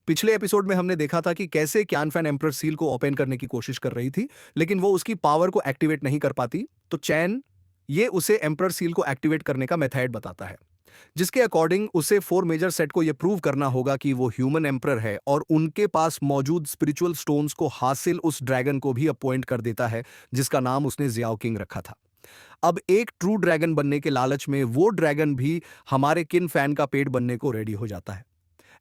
पिछले एपिसोड में हमने देखा था कि कैसे क्यान एम्प्रर सील को ओपन करने की कोशिश कर रही थी, लेकिन वो उसकी पावर को एक्टिवेट नहीं कर पाती। तो चैन ये उसे एम्प्रर सील को एक्टिवेट करने का मेथड बताता है, जिसके अकॉर्डिंग उसे 4 मेजर सेट को ये प्रूव करना होगा कि वो ह्यूमन एम्प्रर है और उनके पास मौजूद स्पिरिचुअल स्टोन्स को हासिल उस ड्रैगन को भी अपॉइंट कर देता है, जिसका नाम उसने जियाओ किंग रखा था। अब एक ट्रू ड्रैगन बनने के लालच में वो ड्रैगन भी हमारे किन फैन का पेट बनने को रेडी हो जाता है।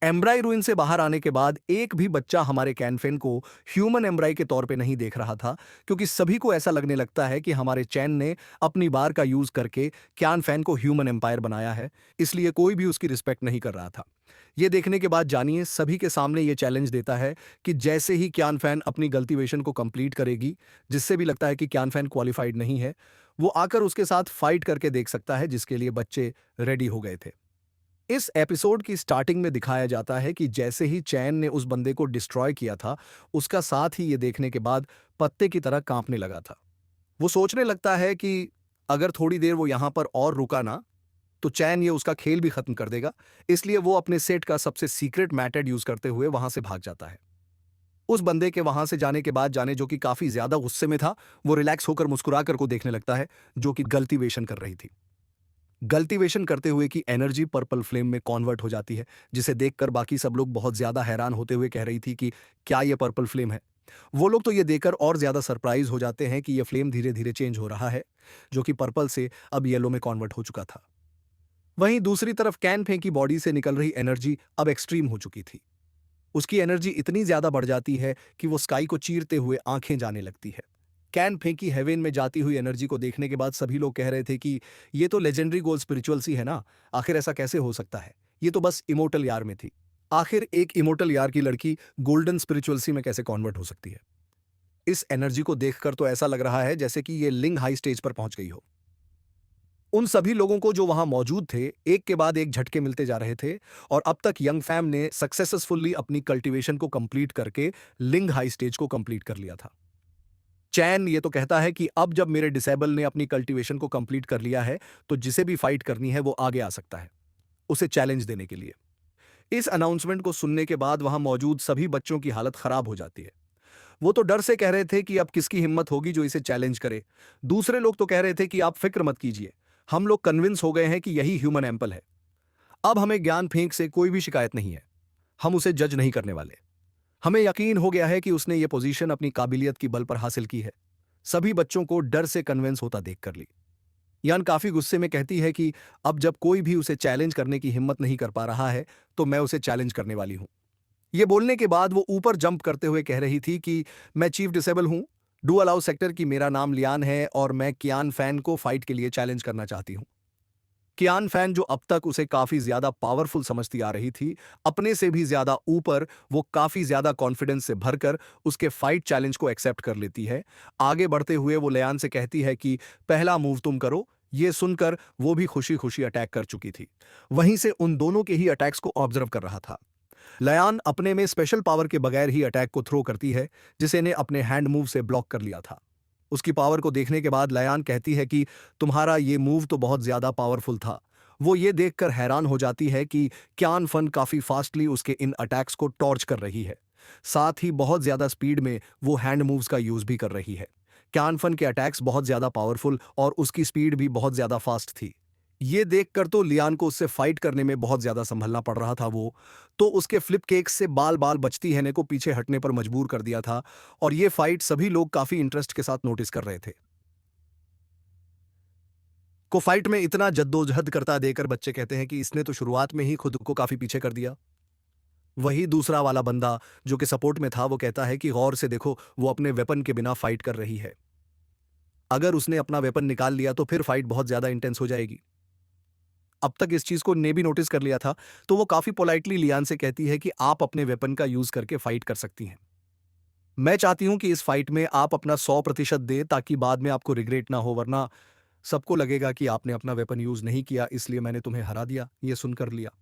एम्ब्राई रूइन से बाहर आने के बाद एक भी बच्चा हमारे कैनफेन को ह्यूमन एम्ब्राई के तौर पे नहीं देख रहा था, क्योंकि सभी को ऐसा लगने लगता है कि हमारे चैन ने अपनी बार का यूज करके क्यान फैन को ह्यूमन एम्पायर बनाया है, इसलिए कोई भी उसकी रिस्पेक्ट नहीं कर रहा था। ये देखने के बाद जानिए सभी के सामने ये चैलेंज देता है कि जैसे ही क्यान फैन अपनी कल्टीवेशन को कंप्लीट करेगी, जिससे भी लगता है कि क्यान फैन क्वालिफाइड नहीं है, वो आकर उसके साथ फाइट करके देख सकता है, जिसके लिए बच्चे रेडी हो गए थे। इस एपिसोड की स्टार्टिंग में दिखाया जाता है कि जैसे ही चैन ने उस बंदे को डिस्ट्रॉय किया था, उसका साथ ही ये देखने के बाद पत्ते की तरह कांपने लगा था। वो सोचने लगता है कि अगर थोड़ी देर वो यहां पर और रुका ना, तो चैन ये उसका खेल भी खत्म कर देगा। इसलिए वो अपने सेट का सबसे सीक्रेट मैथड यूज करते हुए वहां से भाग जाता है। उस बंदे के वहां से जाने के बाद जाने जो कि काफी ज्यादा गुस्से में था, वो रिलैक्स होकर मुस्कुराकर को देखने लगता है, जो कि गलतीवेशन कर रही थी। कल्टीवेशन करते हुए की एनर्जी पर्पल फ्लेम में कन्वर्ट हो जाती है, जिसे देखकर बाकी सब लोग बहुत ज्यादा हैरान होते हुए कह रही थी कि क्या ये पर्पल फ्लेम है। वो लोग तो ये देखकर और ज्यादा सरप्राइज हो जाते हैं कि ये फ्लेम धीरे धीरे चेंज हो रहा है, जो कि पर्पल से अब येलो में कन्वर्ट हो चुका था। वहीं दूसरी तरफ कैन फे की बॉडी से निकल रही एनर्जी अब एक्सट्रीम हो चुकी थी। उसकी एनर्जी इतनी ज्यादा बढ़ जाती है कि वो स्काई को चीरते हुए आंखें जाने लगती है। कैन फेंकी हेवन में जाती हुई एनर्जी को देखने के बाद सभी लोग कह रहे थे कि ये तो लेजेंडरी गोल्ड स्पिरिचुअल सी है ना, आखिर ऐसा कैसे हो सकता है। ये तो बस इमोर्टल यार में थी। आखिर एक इमोर्टल यार की लड़की गोल्डन स्पिरिचुअल सी में कैसे कन्वर्ट हो सकती है। इस एनर्जी को देखकर तो ऐसा लग रहा है जैसे कि ये लिंग हाई स्टेज पर पहुंच गई हो। उन सभी लोगों को जो वहां मौजूद थे, एक के बाद एक झटके मिलते जा रहे थे, और अब तक यंग फैम ने सक्सेसफुली अपनी कल्टीवेशन को कंप्लीट करके लिंग हाई स्टेज को कंप्लीट कर लिया था। चैन ये तो कहता है कि अब जब मेरे डिसेबल ने अपनी कल्टीवेशन को कंप्लीट कर लिया है, तो जिसे भी फाइट करनी है वो आगे आ सकता है, उसे चैलेंज देने के लिए। इस अनाउंसमेंट को सुनने के बाद वहां मौजूद सभी बच्चों की हालत खराब हो जाती है। वो तो डर से कह रहे थे कि अब किसकी हिम्मत होगी जो इसे चैलेंज करे। दूसरे लोग तो कह रहे थे कि आप फिक्र मत कीजिए, हम लोग कन्विंस हो गए हैं कि यही ह्यूमन एम्पल है। अब हमें ज्ञान फेंक से कोई भी शिकायत नहीं है, हम उसे जज नहीं करने वाले। हमें यकीन हो गया है कि उसने ये पोजीशन अपनी काबिलियत की बल पर हासिल की है। सभी बच्चों को डर से कन्विंस होता देख कर ली। यान काफी गुस्से में कहती है कि अब जब कोई भी उसे चैलेंज करने की हिम्मत नहीं कर पा रहा है, तो मैं उसे चैलेंज करने वाली हूं। ये बोलने के बाद वो ऊपर जंप करते हुए कह रही थी कि मैं चीफ डिसेबल हूं, डू अलाउ सेक्टर की मेरा नाम लियान है और मैं कियान फैन को फाइट के लिए चैलेंज करना चाहती हूं। कियान फैन जो अब तक उसे काफी ज्यादा पावरफुल समझती आ रही थी, अपने से भी ज्यादा ऊपर वो काफी ज्यादा कॉन्फिडेंस से भरकर उसके फाइट चैलेंज को एक्सेप्ट कर लेती है। आगे बढ़ते हुए वो लयान से कहती है कि पहला मूव तुम करो। ये सुनकर वो भी खुशी खुशी अटैक कर चुकी थी, वहीं से उन दोनों के ही अटैक्स को ऑब्जर्व कर रहा था। लयान अपने में स्पेशल पावर के बगैर ही अटैक को थ्रो करती है, जिसे ने अपने हैंड मूव से ब्लॉक कर लिया था। उसकी पावर को देखने के बाद लयान कहती है कि तुम्हारा ये मूव तो बहुत ज्यादा पावरफुल था। वो ये देखकर हैरान हो जाती है कि क्यान फन काफी फास्टली उसके इन अटैक्स को टॉर्च कर रही है। साथ ही बहुत ज्यादा स्पीड में वो हैंड मूव्स का यूज भी कर रही है। क्यान फन के अटैक्स बहुत ज्यादा पावरफुल और उसकी स्पीड भी बहुत ज्यादा फास्ट थी। ये देखकर तो लियान को उससे फाइट करने में बहुत ज्यादा संभलना पड़ रहा था। वो तो उसके फ्लिप केक्स से बाल बाल बचती है ने को पीछे हटने पर मजबूर कर दिया था, और ये फाइट सभी लोग काफी इंटरेस्ट के साथ नोटिस कर रहे थे। को फाइट में इतना जद्दोजहद करता देकर बच्चे कहते हैं कि इसने तो शुरुआत में ही खुद को काफी पीछे कर दिया। वही दूसरा वाला बंदा जो कि सपोर्ट में था, वो कहता है कि गौर से देखो, वो अपने वेपन के बिना फाइट कर रही है। अगर उसने अपना वेपन निकाल लिया तो फिर फाइट बहुत ज्यादा इंटेंस हो जाएगी। अब तक इस चीज को ने भी नोटिस कर लिया था, तो वो काफी पोलाइटली लियान से कहती है कि आप अपने वेपन का यूज करके फाइट कर सकती हैं। मैं चाहती हूं कि इस फाइट में आप अपना 100% दे, ताकि बाद में आपको रिग्रेट ना हो, वरना सबको लगेगा कि आपने अपना वेपन यूज नहीं किया, इसलिए मैंने तुम्हें हरा दिया। ये सुनकर लिया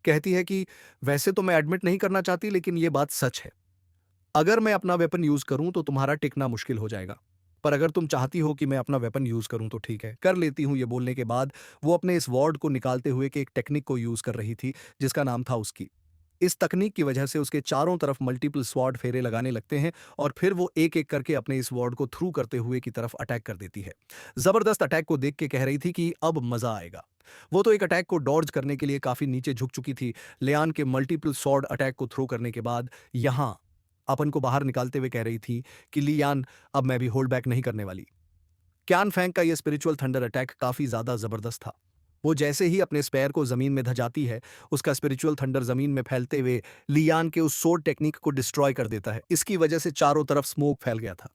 कहती है कि वैसे तो मैं एडमिट नहीं करना चाहती, लेकिन ये बात सच है। अगर मैं अपना वेपन यूज करूं तो तुम्हारा टिकना मुश्किल हो जाएगा, पर अगर तुम चाहती हो कि मैं अपना वेपन यूज करूं तो ठीक है, कर लेती हूं। ये बोलने के बाद वो अपने इस वॉर्ड को निकालते हुए कि एक टेक्निक को यूज कर रही थी, जिसका नाम था उसकी इस तकनीक की वजह से उसके चारों तरफ मल्टीपल स्वॉर्ड फेरे लगाने लगते हैं और फिर वो एक-एक करके अपने इस स्वॉर्ड को थ्रू करते हुए की तरफ अटैक कर देती है। जबरदस्त अटैक को देख के कह रही थी कि अब मजा आएगा। वो तो एक अटैक को डॉज करने के लिए काफी नीचे झुक चुकी थी। लियान के मल्टीपल स्वॉर्ड अटैक को थ्रो करने के बाद यहां अपन को बाहर निकालते हुए कह रही थी कि लियान, अब मैं भी होल्ड बैक नहीं करने वाली। क्यान फैंग का यह स्पिरिचुअल थंडर अटैक काफी ज्यादा जबरदस्त था। वो जैसे ही अपने स्पेयर को जमीन में धजाती है, उसका स्पिरिचुअल थंडर जमीन में फैलते हुए लियान के उस सोर्ड टेक्निक को डिस्ट्रॉय कर देता है। इसकी वजह से चारों तरफ स्मोक फैल गया था।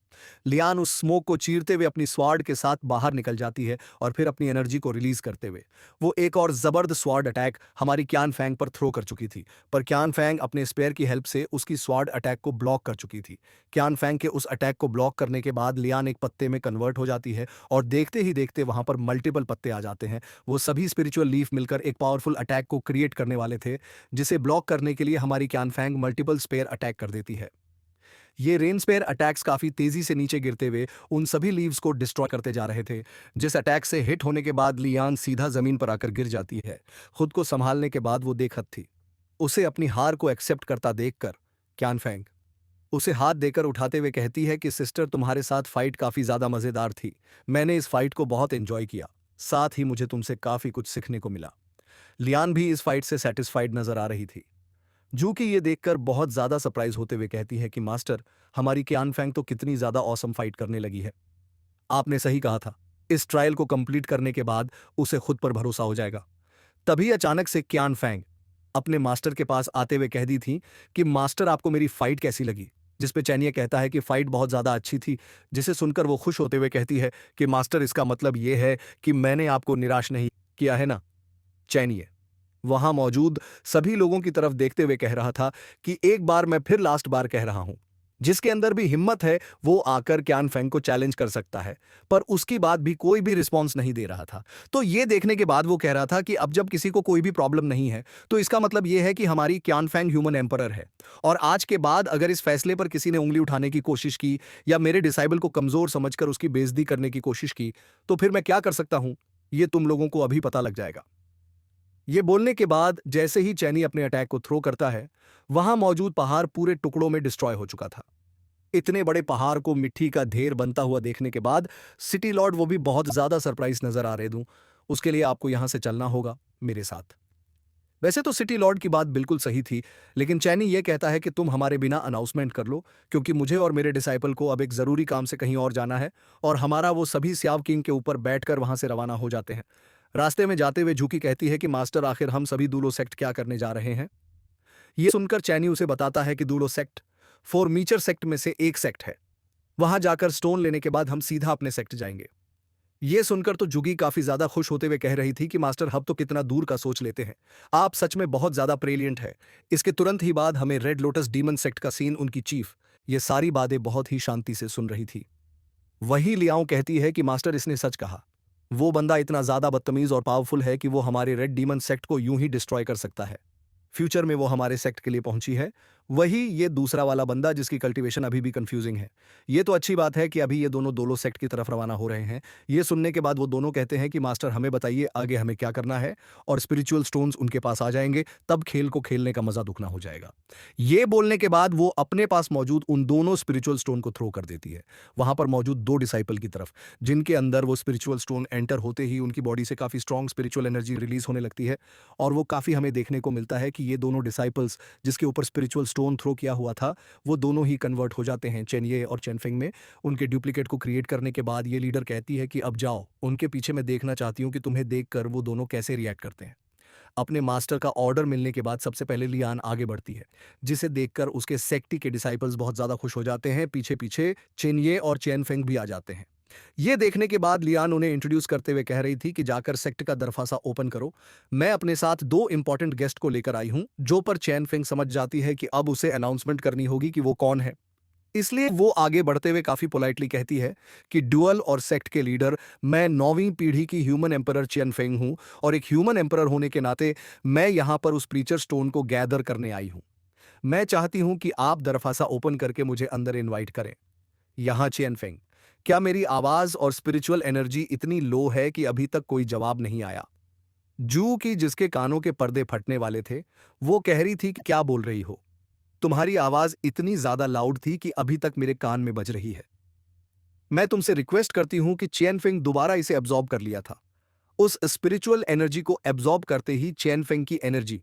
लियान उस स्मोक को चीरते हुए अपनी स्वार्ड के साथ बाहर निकल जाती है और फिर अपनी एनर्जी को रिलीज करते हुए वो एक और जबरदस्त स्वार्ड अटैक हमारी क्यान फैंग पर थ्रो कर चुकी थी। पर क्यान फैंग अपने स्पेयर की हेल्प से उसकी स्वार्ड अटैक को ब्लॉक कर चुकी थी। क्यान फैंग के उस अटैक को ब्लॉक करने के बाद लियान एक पत्ते में कन्वर्ट हो जाती है और देखते ही देखते वहां पर मल्टीपल पत्ते आ जाते हैं। वो सभी स्पिरिचुअल लीफ मिलकर एक पावरफुल अटैक को क्रिएट करने वाले थे, जिसे ब्लॉक करने के लिए हमारी क्यान फैंग मल्टीपल स्पेयर अटैक कर देती है। ये रेन स्पेयर अटैक्स काफी तेजी से नीचे गिरते हुए उन सभी लीव्स को डिस्ट्रॉय करते जा रहे थे। जिस अटैक से हिट होने के बाद लियान सीधा जमीन पर आकर गिर जाती है। खुद को संभालने के बाद वो देखत थी। उसे अपनी हार को एक्सेप्ट करता देखकर क्यान फैंग उसे हाथ देकर उठाते हुए कहती है कि सिस्टर, तुम्हारे साथ फाइट काफी ज्यादा मजेदार थी। मैंने इस फाइट को बहुत एंजॉय किया। साथ ही मुझे तुमसे काफी कुछ सीखने को मिला। लियान भी इस फाइट से सेटिस्फाइड नजर आ रही थी। जू की ये देखकर बहुत ज्यादा सरप्राइज होते हुए कहती है कि मास्टर, हमारी क्यान फैंग तो कितनी ज्यादा ऑसम फाइट करने लगी है। आपने सही कहा था। इस ट्रायल को कंप्लीट करने के बाद उसे खुद पर भरोसा हो जाएगा। तभी अचानक से क्यान फैंग अपने मास्टर के पास आते हुए कह दी थी कि मास्टर, आपको मेरी फाइट कैसी लगी? जिस पे चैनिये कहता है कि फाइट बहुत ज्यादा अच्छी थी, जिसे सुनकर वो खुश होते हुए कहती है कि मास्टर, इसका मतलब ये है कि मैंने आपको निराश नहीं किया है ना? चैनिये वहां मौजूद सभी लोगों की तरफ देखते हुए कह रहा था कि एक बार मैं फिर लास्ट बार कह रहा हूं, जिसके अंदर भी हिम्मत है वो आकर क्यान फैंग को चैलेंज कर सकता है। पर उसकी बात भी कोई भी रिस्पॉन्स नहीं दे रहा था। तो ये देखने के बाद वो कह रहा था कि अब जब किसी को कोई भी प्रॉब्लम नहीं है, तो इसका मतलब ये है कि हमारी क्यान फैंग ह्यूमन एम्परर है। और आज के बाद अगर इस फैसले पर किसी ने उंगली उठाने की कोशिश की या मेरे डिसाइबल को कमजोर समझकर उसकी बेइज्जती करने की कोशिश की, तो फिर मैं क्या कर सकता हूं, ये तुम लोगों को अभी पता लग जाएगा। ये बोलने के बाद जैसे ही चैनी अपने अटैक को थ्रो करता है, वहां मौजूद पहाड़ पूरे टुकड़ों में डिस्ट्रॉय हो चुका था। इतने बड़े पहाड़ को मिट्टी का ढेर बनता हुआ देखने के बाद सिटी लॉर्ड वो भी बहुत ज्यादा सरप्राइज नजर आ रहे दूं। उसके लिए आपको यहां से चलना होगा मेरे साथ। वैसे तो सिटी लॉर्ड की बात बिल्कुल सही थी, लेकिन चैनी ये कहता है कि तुम हमारे बिना अनाउंसमेंट कर लो, क्योंकि मुझे और मेरे डिसाइपल को अब एक जरूरी काम से कहीं और जाना है और हमारा वो सभी स्याव किंग के ऊपर बैठकर वहां से रवाना हो जाते हैं। रास्ते में जाते हुए झुकी कहती है कि मास्टर, आखिर हम सभी दूलो सेक्ट क्या करने जा रहे हैं? ये सुनकर चैनी उसे बताता है कि दूलो सेक्ट फोर मीचर सेक्ट में से एक सेक्ट है। वहां जाकर स्टोन लेने के बाद हम सीधा अपने सेक्ट जाएंगे। ये सुनकर तो जुगी काफी ज्यादा खुश होते हुए कह रही थी कि मास्टर, हम तो कितना दूर का सोच लेते हैं। आप सच में बहुत ज्यादा ब्रिलियंट है। इसके तुरंत ही बाद हमें रेड लोटस डीमन सेक्ट का सीन उनकी चीफ ये सारी बातें बहुत ही शांति से सुन रही थी। वही लियाओ कहती है कि मास्टर, इसने सच कहा। वो बंदा इतना ज्यादा बदतमीज और पावरफुल है कि वो हमारे रेड डीमन सेक्ट को यूं ही डिस्ट्रॉय कर सकता है। फ्यूचर में वो हमारे सेक्ट के लिए पहुंची है। वही ये दूसरा वाला बंदा जिसकी कल्टीवेशन अभी भी कंफ्यूजिंग है। ये तो अच्छी बात है कि अभी ये दोनों दोलो सेक्ट की तरफ रवाना हो रहे हैं। ये सुनने के बाद वो दोनों कहते हैं कि मास्टर, हमें बताइए आगे हमें क्या करना है, और स्पिरिचुअल स्टोन्स उनके पास आ जाएंगे, तब खेल को खेलने का मजा दुगना हो जाएगा। ये बोलने के बाद वो अपने पास मौजूद उन दोनों स्पिरिचुअल स्टोन को थ्रो कर देती है वहां पर मौजूद दो डिसाइपल की तरफ, जिनके अंदर वो स्पिरिचुअल स्टोन एंटर होते ही उनकी बॉडी से काफी स्ट्रॉन्ग स्पिरिचुअल एनर्जी रिलीज होने लगती है। और वो काफी हमें देखने को मिलता है कि ये दोनों डिसाइपल्स जिसके ऊपर स्पिरिचुअल स्टोन थ्रो किया हुआ था, वो दोनों ही कन्वर्ट हो जाते हैं चेनिये और चेनफिंग में। उनके डुप्लीकेट को क्रिएट करने के बाद ये लीडर कहती है कि अब जाओ, उनके पीछे मैं देखना चाहती हूँ कि तुम्हें देखकर वो दोनों कैसे रिएक्ट करते हैं। अपने मास्टर का ऑर्डर मिलने के बाद सबसे पहले लियान आगे बढ़ती है, जिसे देखकर उसके सेक्टी के डिसाइपल्स बहुत ज्यादा खुश हो जाते हैं। पीछे पीछे चेनिये और चेनफेंग भी आ जाते हैं। ये देखने के बाद लियान उन्हें इंट्रोड्यूस करते हुए कह रही थी कि जाकर सेक्ट का दरवाजा ओपन करो। मैं अपने साथ दो इंपॉर्टेंट गेस्ट को लेकर आई हूं। जो पर चेनफेंग समझ जाती है कि अब उसे अनाउंसमेंट करनी होगी कि वो कौन है, इसलिए वो आगे बढ़ते हुए काफी पोलाइटली कहती है कि ड्यूअल और सेक्ट के लीडर, मैं 9वीं पीढ़ी की ह्यूमन एम्परर चियन फेंग हूं, और एक ह्यूमन एम्परर होने के नाते मैं यहां पर उस प्रीचर स्टोन को गैदर करने आई हूं। मैं चाहती हूं कि आप दरवाजा ओपन करके मुझे अंदर इनवाइट करें। यहां चियन फेंग, क्या मेरी आवाज और स्पिरिचुअल एनर्जी इतनी लो है कि अभी तक कोई जवाब नहीं आया? जू की जिसके कानों के पर्दे फटने वाले थे, वो कह रही थी कि क्या बोल रही हो? तुम्हारी आवाज इतनी ज्यादा लाउड थी कि अभी तक मेरे कान में बज रही है। मैं तुमसे रिक्वेस्ट करती हूँ कि चेन फेंग दोबारा इसे एब्जॉर्ब कर लिया था। उस स्पिरिचुअल एनर्जी को एब्जॉर्ब करते ही चेन फेंग की एनर्जी